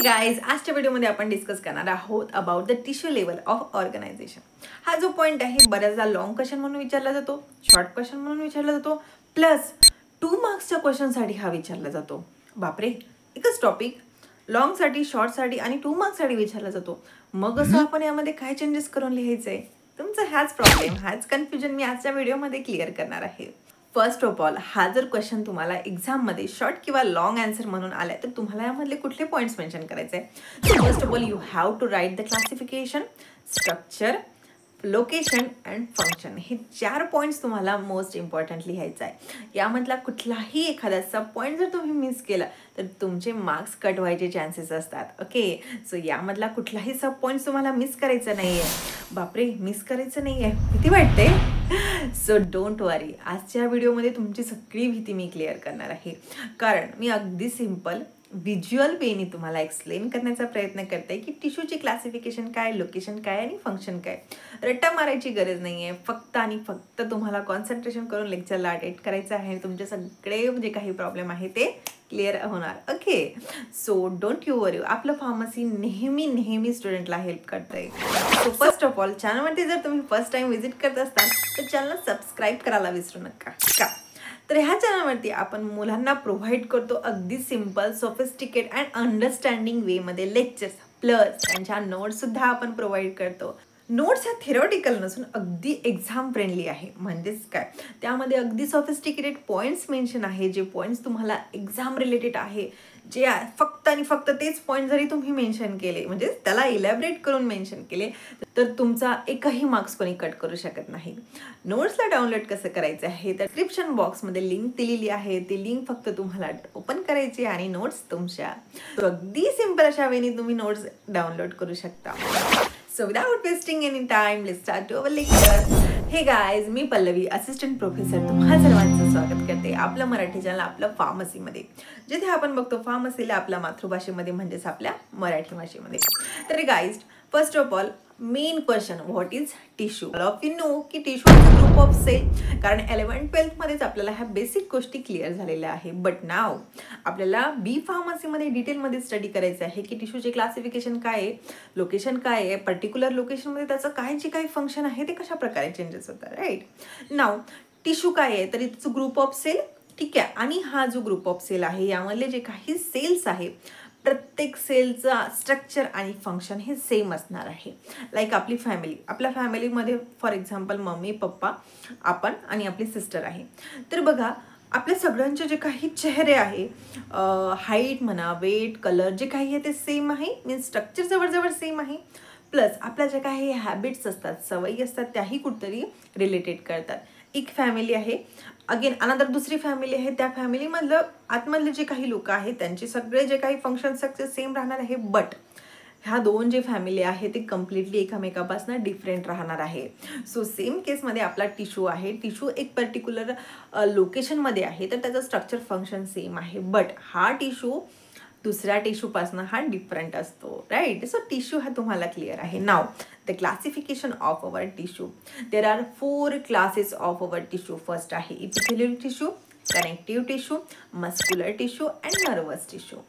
Guys, आजच्या व्हिडिओमध्ये आपण डिस्कस करणार आहोत about the tissue level of organisation. हा जो पॉइंट आहे बऱ्याचदा लॉंग क्वेश्चन म्हणून विचारला जातो, शॉर्ट क्वेश्चन म्हणून विचारला जातो, प्लस 2 मार्क्सच्या क्वेश्चनसाठी हा विचारला जातो. बापरे, एकच टॉपिक लॉंग साठी, शॉर्ट साठी आणि 2 मार्क्स साठी विचारला जातो. मग असं आपण यामध्ये काय चेंजेस करून लिहायचंय? तुमचा हाच प्रॉब्लेम, हाच कन्फ्युजन मी आजच्या व्हिडिओमध्ये क्लिअर करणार आहे. फर्स्ट ऑफ ऑल, हा जर क्वेश्चन तुम्हाला एक्झाममध्ये शॉर्ट किंवा लॉंग आन्सर म्हणून आलाय तर तुम्हाला यामधले कुठले पॉइंट्स मेन्शन करायचे आहे? So first of all you have to write the classification, structure, location and function. हे 4 पॉईंट्स तुम्हाला मोस्ट इम्पॉर्टंट लिहायचं आहे. यामधला कुठलाही एखादा सब पॉईंट जर तुम्ही मिस केला तर तुमचे मार्क्स कट व्हायचे चान्सेस असतात. ओके, सो यामधला कुठलाही सब पॉईंट्स तुम्हाला मिस करायचं नाही आहे. बापरे, मिस करायचं नाही आहे, भीती वाटते? सो डोंट वरी, आजच्या व्हिडिओमध्ये तुमची सगळी भीती मी क्लिअर करणार आहे. कारण मी अगदी सिम्पल व्हिज्युअल वेनी तुम्हाला एक्सप्लेन करण्याचा प्रयत्न करते की टिश्यूची क्लासिफिकेशन काय, लोकेशन काय आणि फंक्शन काय. रट्टा मारायची गरज नाही आहे. फक्त आणि फक्त तुम्हाला कॉन्सन्ट्रेशन करून लेक्चरला अटेंड करायचं आहे. तुमचे सगळे जे काही प्रॉब्लेम आहे ते क्लिअर होणार. ओके, सो डोंट यू वरी. आपलं फार्मसी नेहमी स्टुडंटला हेल्प करतंय. सो फर्स्ट ऑफ ऑल, चॅनलवरती जर तुम्ही फर्स्ट टाइम व्हिजिट करत असताल तर चॅनल सबस्क्राईब करायला विसरू नका. का तर ह्या चॅनलवरती आपण मुलांना प्रोव्हाइड करतो अगदी सिम्पल, सोफिस्टिकेट अँड अंडरस्टँडिंग वेमध्ये लेक्चर्स, प्लस त्यांच्या नोट्ससुद्धा आपण प्रोव्हाइड करतो. नोट्स ह्या थिअरॉटिकल नसून अगदी एक्झाम फ्रेंडली आहे. म्हणजेच काय, त्यामध्ये अगदी सोफिस्टिकेटेड पॉईंट्स मेन्शन आहे, जे पॉईंट्स तुम्हाला एक्झाम रिलेटेड आहे, जे फक्त आणि फक्त तेच पॉईंट जरी तुम्ही मेन्शन केले, म्हणजे त्याला इलॅबरेट करून मेन्शन केले तर तुमचा एकही मार्क्स कोणी कट करू शकत नाही. नोट्सला डाउनलोड कसं करायचं आहे तर डिस्क्रिप्शन बॉक्समध्ये लिंक दिलेली आहे. ती लिंक फक्त तुम्हाला ओपन करायची आणि नोट्स तुमच्या अगदी सिम्पल अशा वेळी तुम्ही नोट्स डाउनलोड करू शकता. So without wasting any time, let's start to our lecture. Hey guys, me Pallavi, assistant professor, तुम्हा सर्वांचं स्वागत करते आपलं मराठी चॅनल, आपलं फार्मसीमध्ये, जिथे आपण बघतो फार्मसीला आपल्या मातृभाषेमध्ये, म्हणजेच आपल्या मराठी भाषेमध्ये. तर guys, first of all main question, what is tissue? All of you know की tissue is a group of cell. कारण 11th-12th मध्येच आपल्याला ह्या बेसिक गोष्टी क्लिअर झालेल्या आहे. बट नाव आपल्याला बी फार्मसीमध्ये डिटेलमध्ये स्टडी करायचं आहे की टिश्यूचे क्लासिफिकेशन काय आहे, लोकेशन काय आहे, पर्टिक्युलर लोकेशनमध्ये त्याचं काय जे काही फंक्शन आहे ते कशा प्रकारे चेंजेस होतात. राईट नाव टिश्यू काय आहे तर it's a group of cell. ठीक आहे, आणि हा जो ग्रुप ऑफ सेल आहे यामधले जे काही सेल्स आहे, प्रत्येक सेलचा स्ट्रक्चर आणि फंक्शन हे सेम असणार आहे. लाईक आपली फॅमिली, आपल्या फॅमिलीमध्ये फॉर एक्झाम्पल मम्मी, पप्पा, आपण आणि आपली सिस्टर आहे. तर बघा, आपल्या सगळ्यांचे जे काही चेहरे आहे, हाईट म्हणा, वेट, कलर जे काही आहे ते सेम आहे. मीन्स स्ट्रक्चर जवळजवळ सेम आहे. प्लस आपल्या ज्या काही हॅबिट्स असतात, सवयी असतात, त्याही कुठतरी रिलेटेड करतात. एक फॅमिली आहे, अगेन अनदर दुसरी फॅमिली आहे, त्या फॅमिलीमधलं आतमधले जे काही लोक आहेत त्यांचे सगळे जे काही फंक्शन सक्सेस सेम राहणार आहे. बट ह्या 2 जे फॅमिली आहे ते कम्प्लिटली एकामेकापासून डिफरंट राहणार आहे. सो सेम केसमध्ये आपला टिश्यू आहे, टिश्यू एक पर्टिक्युलर लोकेशनमध्ये आहे तर त्याचं स्ट्रक्चर फंक्शन सेम आहे. बट हा टिश्यू दुसऱ्या टिश्यूपासून हा डिफरंट असतो. राईट, सो टिश्यू हा तुम्हाला क्लिअर आहे. Now the classification of our tissue. There are 4 classes of our tissue. First आहे epithelial tissue, connective tissue, muscular tissue and nervous tissue.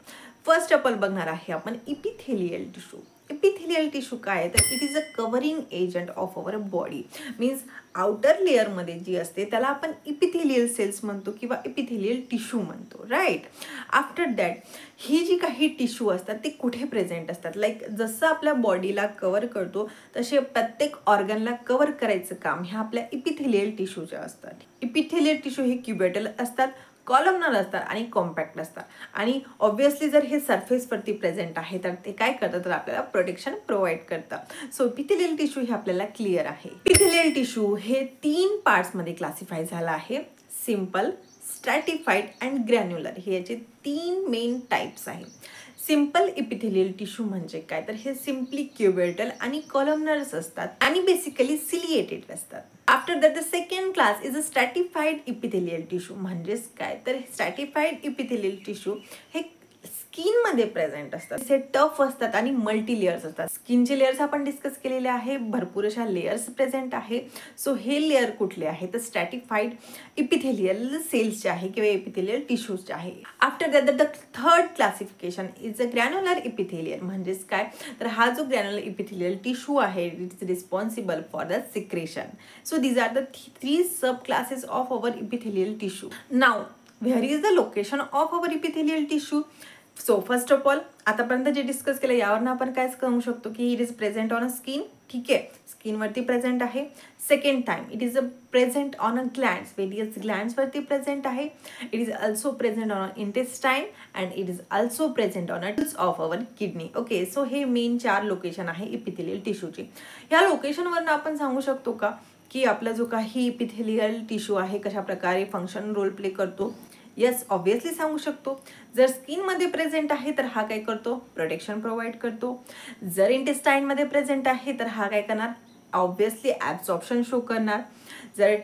First of all बघणार आहे आपण इपिथेलियल टिश्यू. इपिथेलियल टिश्यू काय आहे तर it is a covering agent of our body. Means outer लेअरमध्ये जी असते त्याला आपण इपिथेलियल सेल्स म्हणतो किंवा इपिथेलियल टिश्यू म्हणतो. राईट, आफ्टर दॅट ही जी काही टिश्यू असतात ते कुठे प्रेझेंट असतात? लाईक जसं आपल्या बॉडीला कव्हर करतो तसे प्रत्येक ऑर्गनला कव्हर करायचं काम ह्या आपल्या इपिथेलियल टिश्यूच्या असतात. इपिथेलियल टिश्यू हे क्युबेटल असतात, कॉलमनर असतात आणि कॉम्पॅक्ट असतात. आणि ऑब्व्हियसली जर हे सरफेसवरती प्रेझेंट आहे तर ते काय करतात तर आपल्याला प्रोटेक्शन प्रोव्हाइड करतात. सो इपिथेलियल टिश्यू हे आपल्याला क्लिअर आहे. इपिथेलियल टिश्यू हे 3 पार्ट्समध्ये क्लासिफाय झालं आहे. सिम्पल, स्ट्रॅटिफाईड अँड ग्रॅन्युलर हे याचे 3 मेन टाइप्स आहेत. सिम्पल इपिथेलियल टिश्यू म्हणजे काय तर हे सिम्पली क्युबेटल आणि कॉलमनर्स असतात आणि बेसिकली सिलिएटेड असतात. After that the second class is a स्ट्रॅटिफाईड epithelial tissue. म्हणजेच काय तर स्ट्रॅटिफाईड इपिथेलियल टिश्यू हे स्किनमध्ये प्रेझेंट असतात, ते टफ असतात आणि मल्टी लेयर्स असतात. स्किनचे लेयर्स आपण डिस्कस केलेले आहे, भरपूर अशा लेयर्स प्रेझेंट आहे. सो हे लेयर कुठले आहे तर स्ट्रॅटिफाईड इपिथेलियल सेल्सचे आहे किंवा इपिथेलियल टिश्यूजचे आहे. After that the third classification is a granular epithelial. म्हणजेच काय तर हा जो ग्रॅन्युलर इपिथेलियल टिश्यू आहे it is responsible for the secretion. So these are the 3 sub classes of our epithelial tissue. Now where is the location of our epithelial tissue? So first of all आतापर्यंत जे discuss केलं यावरनं आपण काय सांगू शकतो की it is present on a skin. ठीक आहे, स्किनवरती प्रेझेंट आहे. Second time it is a present on a glands, various ग्लँड्सवरती प्रेझेंट आहे. It is also present on a intestine and it is also present on a tills of our kidney. Okay, so हे main 4 location आहे epithelial टिश्यूची. ह्या लोकेशनवरनं आपण सांगू शकतो का की आपला जो काही इपिथेलियल टिश्यू आहे कशा प्रकारे फंक्शन रोल प्ले करतो? येस, ऑब्विसली सांगू शकतो. जर स्किनमध्ये प्रेझेंट आहे तर हा काय करतो? प्रोटेक्शन प्रोव्हाइड करतो. जर इंटेस्टाईनमध्ये प्रेझेंट आहे तर हा काय करणार? ऑब्विसली ॲब्सॉर्प्शन शो करणार. जर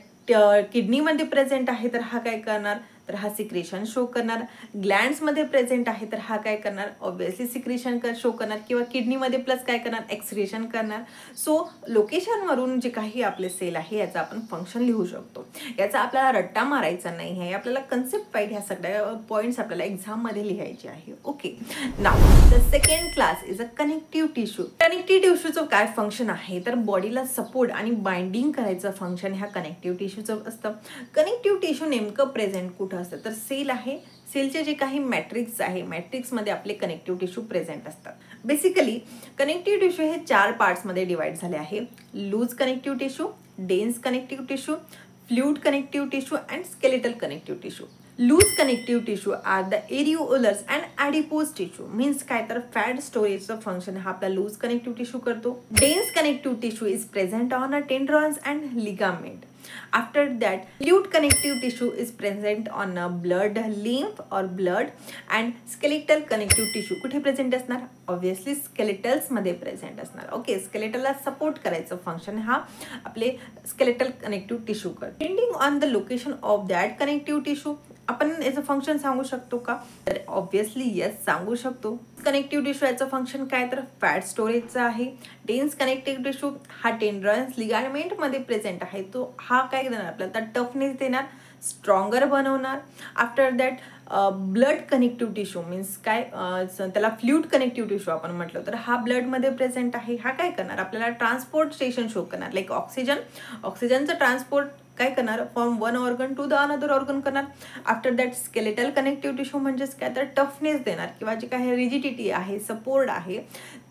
किडनीमध्ये प्रेझेंट आहे तर हा काय करणार? तर हा सिक्रेशन शो करणार. ग्लँड्समध्ये प्रेझेंट आहे तर हा काय करणार? ऑब्विसली सिक्रेशन शो करणार किंवा किडनीमध्ये प्लस काय करणार? एक्सक्रेशन करणार. सो लोकेशनवरून जे काही आपले सेल आहे याचा आपण फंक्शन लिहू शकतो. याचा आपल्याला रट्टा मारायचा नाही आहे, आपल्याला कन्सेप्ट पाहिजे. ह्या सगळ्या पॉईंट्स आपल्याला एक्झाममध्ये लिहायचे आहे. Okay, now the second class is a connective tissue. Connective टिश्यूचं काय फंक्शन आहे तर बॉडीला सपोर्ट आणि बाइंडिंग करायचं फंक्शन ह्या कनेक्टिव्ह टिश्यूचं असतं. कनेक्टिव्ह टिश्यू नेमकं प्रेझेंट कुठं असतं तर सेल आहे. सेलचे जे काही मॅट्रिक्स आहे मॅट्रिक्समध्ये आपले कनेक्टिव्ह टिश्यू प्रेझेंट असतात. बेसिकली कनेक्टिव्ह टिश्यू हे 4 पार्ट्समध्ये डिवाइड झाले आहे. Loose connective tissue, dense connective tissue, fluid connective tissue and skeletal connective tissue. Loose connective tissue are the areolars and adipose tissue. Means काय तर फॅट स्टोरेजचं function हा आपला लूज कनेक्टिव्ह टिश्यू करतो. Dense connective tissue is present on a tendrons and ligament. After that, fluid connective tissue is present on a blood, lymph or blood, and skeletal connective tissue कुठे present असणार? Obviously स्केलेटल्स मध्ये present असणार. Okay, स्केलेटलला support करायचं function हा आपले skeletal connective tissue करतो. Depending on the location of that connective tissue आपण याचं फंक्शन सांगू शकतो का तर ऑब्विसली येस सांगू शकतो. कनेक्टिव्ह टिश्यू याचं फंक्शन काय तर फॅट स्टोरेजचं आहे. डेन्स कनेक्टिव्ह टिश्यू हा टेंड्रॉन्स लिगामेंटमध्ये प्रेझेंट आहे. तो हा काय देणार आपल्याला टफनेस देणार, स्ट्रॉंगर बनवणार. After that blood connective tissue means काय त्याला फ्लूइड कनेक्टिव्ह टिश्यू आपण म्हटलं तर हा ब्लडमध्ये प्रेझेंट आहे. हा काय करणार आपल्याला ट्रान्सपोर्ट स्टेशन शो करणार. लाईक ऑक्सिजनचं ट्रान्सपोर्ट काय करणार from one organ to the another organ करणार. After that skeletal connective tissue म्हणजेच काय तर टफनेस देणार किंवा जे काही रिजिडिटी आहे, सपोर्ट आहे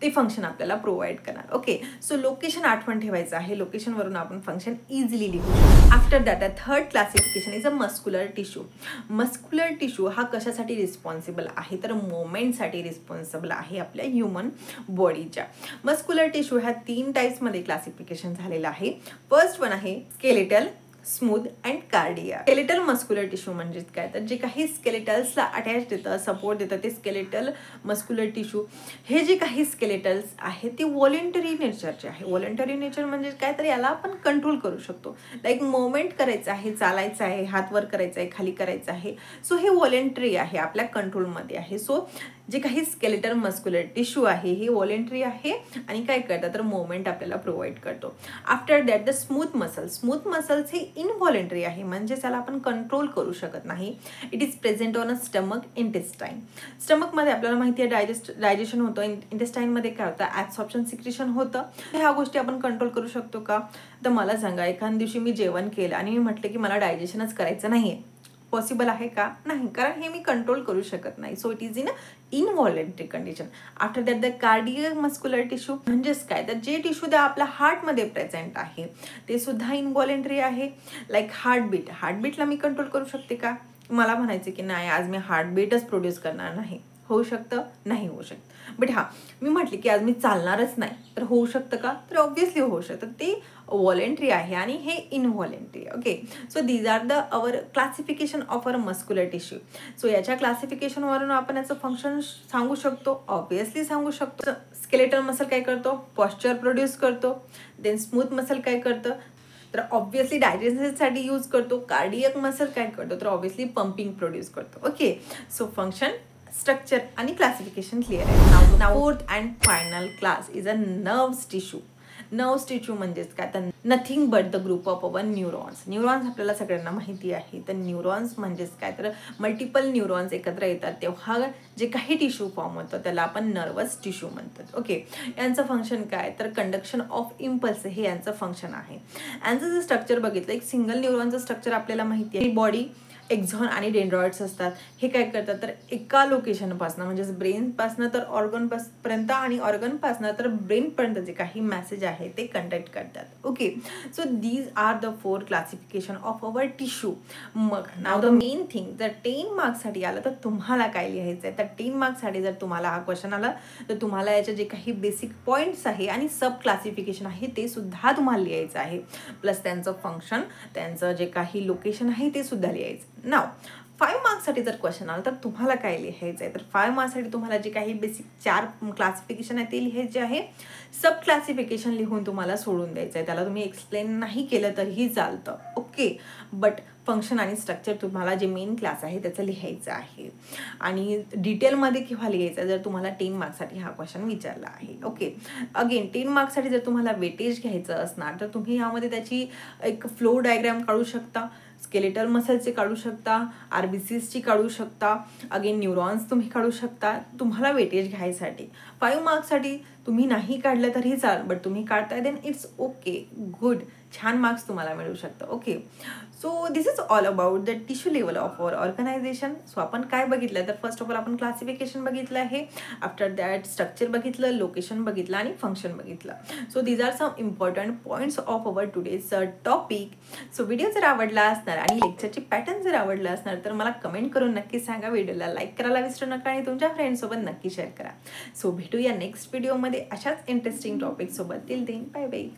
ते फंक्शन आपल्याला प्रोव्हाइड करणार. ओके, सो लोकेशन आठवण ठेवायचं आहे. लोकेशनवरून आपण फंक्शन इझिली लिहू. After that a third classification is a muscular tissue. Muscular tissue हा कशासाठी रिस्पॉन्सिबल आहे तर मुवमेंटसाठी रिस्पॉन्सिबल आहे आपल्या ह्युमन बॉडीच्या. मस्क्युलर टिश्यू ह्या 3 टाईप्समध्ये क्लासिफिकेशन झालेलं आहे. फर्स्ट वन आहे skeletal, smooth and cardiac. Skeletal muscular tissue म्हणजे काय तर जे काही स्केलेटल्सला अटॅच देतं, सपोर्ट देतं ते स्केलेटल मस्क्युलर टिश्यू. हे जे काही स्केलेटल्स आहे ते व्हॉलेंटरी नेचरचे आहे. व्हॉलेंटरी नेचर म्हणजे काय तर याला आपण कंट्रोल करू शकतो. लाईक मुवमेंट करायचं आहे, चालायचं आहे, हात वर करायचं आहे, खाली करायचं आहे. सो हे व्हॉलेंटरी आहे, आपल्या कंट्रोलमध्ये आहे. सो जे काही स्केलेटल मस्क्युलर टिश्यू आहे हे व्हॉलेंटरी आहे आणि काय करतं तर मुवमेंट आपल्याला प्रोव्हाइड करतो. After that the smooth muscles हे इनव्हॉलेंटरी आहे म्हणजे त्याला आपण कंट्रोल करू शकत नाही. It is present on a stomach, intestine. स्टमकमध्ये आपल्याला माहिती आहे डायजेशन होतं. इंटेस्टाईनमध्ये काय होतं ॲब्सॉर्प्शन, सिक्रेशन होतं. ह्या गोष्टी आपण कंट्रोल करू शकतो का तर मला सांगा एखाद्या दिवशी मी जेवण केलं आणि मी म्हटलं की मला डायजेशनच करायचं नाही आहे, पॉसिबल आहे का? नाही, कारण हे मी कंट्रोल करू शकत नाही. So it is in involuntary condition. After that the cardiac muscular tissue म्हणजेच काय तर जे टिश्यू त्या आपल्या हार्टमध्ये प्रेझेंट आहे ते सुद्धा इनव्हॉलेंटरी आहे. लाईक हार्टबीटला मी कंट्रोल करू शकते का? मला म्हणायचं की नाही आज मी हार्टबीटच प्रोड्यूस करणार नाही. होऊ शकतं? नाही होऊ शकतं. बट हां मी म्हटले की आज मी चालणारच नाही तर होऊ शकतं का तर ऑब्व्हियसली होऊ शकतं. ते व्हॉलेंटरी आहे आणि हे involuntary. Okay, so these are the our classification of our muscular tissue. So याच्या क्लासिफिकेशनवरून आपण याचं फंक्शन सांगू शकतो, ऑब्व्हियसली सांगू शकतो. स्केलेटल मसल काय करतो? पॉश्चर प्रोड्यूस करतो. देन स्मूथ मसल काय करतं तर ऑब्व्हियसली डायजेशनसाठी यूज करतो. कार्डियक मसल काय करतो तर ऑब्व्हियसली पंपिंग प्रोड्यूस करतो. ओके, सो फंक्शन स्ट्रक्चर आणि क्लासिफिकेशन क्लिअर आहे. Now fourth and final class is a nerves tissue. Nerves tissue म्हणजेच काय तर nothing but the group of our neurons. Neurons आपल्याला सगळ्यांना माहिती आहे. तर न्यूरॉन्स म्हणजेच काय तर मल्टिपल न्यूरॉन्स एकत्र येतात तेव्हा जे काही टिश्यू फॉर्म होतं त्याला आपण नर्वस टिश्यू म्हणतात. ओके, यांचं फंक्शन काय तर कंडक्शन ऑफ इम्पल्स हे यांचं फंक्शन आहे. यांचं जर स्ट्रक्चर बघितलं, एक सिंगल न्यूरॉनचं स्ट्रक्चर आपल्याला माहिती आहे. बॉडी एक्झॉन आणि डेंड्रॉइड्स असतात. हे काय करतात तर एका लोकेशनपासनं म्हणजेच ब्रेनपासनं तर ऑर्गनपर्यंत आणि ऑर्गनपासनं तर ब्रेनपर्यंत जे काही मेसेज आहे ते कंडक्ट करतात. Okay, so these are the 4 classification of our tissue. मग नाव द मेन थिंग, जर 10 मार्क्ससाठी आलं तर तुम्हाला काय लिहायचं आहे. तर 10 मार्क्ससाठी जर तुम्हाला हा क्वेश्चन आला तर तुम्हाला याचे जे काही बेसिक पॉईंट्स आहे आणि सब क्लासिफिकेशन आहे ते सुद्धा तुम्हाला लिहायचं आहे. प्लस त्यांचं फंक्शन, त्यांचं जे काही लोकेशन आहे ते सुद्धा लिहायचं. नाव 5 मार्क्ससाठी जर क्वेश्चन आला तर तुम्हाला काय लिहायचं आहे तर 5 मार्क्ससाठी तुम्हाला जे काही बेसिक 4 क्लासिफिकेशन आहे ते लिहायचे आहे. सब क्लासिफिकेशन लिहून तुम्हाला सोडून द्यायचं आहे. त्याला तुम्ही एक्सप्लेन नाही केलं तरीही चालतं. ओके, बट फंक्शन आणि स्ट्रक्चर तुम्हाला जे मेन क्लास आहे त्याचं लिहायचं आहे. आणि डिटेलमध्ये केव्हा लिहायचं जर तुम्हाला 10 मार्क्ससाठी हा क्वेश्चन विचारला आहे. ओके, अगेन 10 मार्क्ससाठी जर तुम्हाला वेटेज घ्यायचं असणार तर तुम्ही यामध्ये त्याची एक फ्लो डायग्राम काढू शकता, स्केलेटल मसलचे काढू शकता, RBCsची काढू शकता, अगेन न्यूरॉन्स तुम्ही काढू शकता तुम्हाला वेटेज घ्यायसाठी. 5 मार्क्ससाठी तुम्ही नाही काढलं तरी चाल, बट तुम्ही काढताय देन इट्स ओके, गुड, छान मार्क्स तुम्हाला मिळू शकतं. Okay, so this is all about the tissue level of our organisation. So आपण काय बघितलं तर फर्स्ट ऑफ ऑल आपण क्लासिफिकेशन बघितलं आहे. आफ्टर दॅट स्ट्रक्चर बघितलं, लोकेशन बघितलं आणि फंक्शन बघितलं. So these are some important points of our today's topic. So video जर आवडला असणार आणि लेक्चरची पॅटर्न जर आवडला असणार तर मला कमेंट करून नक्की सांगा. व्हिडिओला लाईक करायला विसरू नका आणि तुमच्या फ्रेंड्ससोबत नक्की शेअर करा. सो भेटूया नेक्स्ट व्हिडिओमध्ये अशाच इंटरेस्टिंग टॉपिक सोबत. Till then bye bye.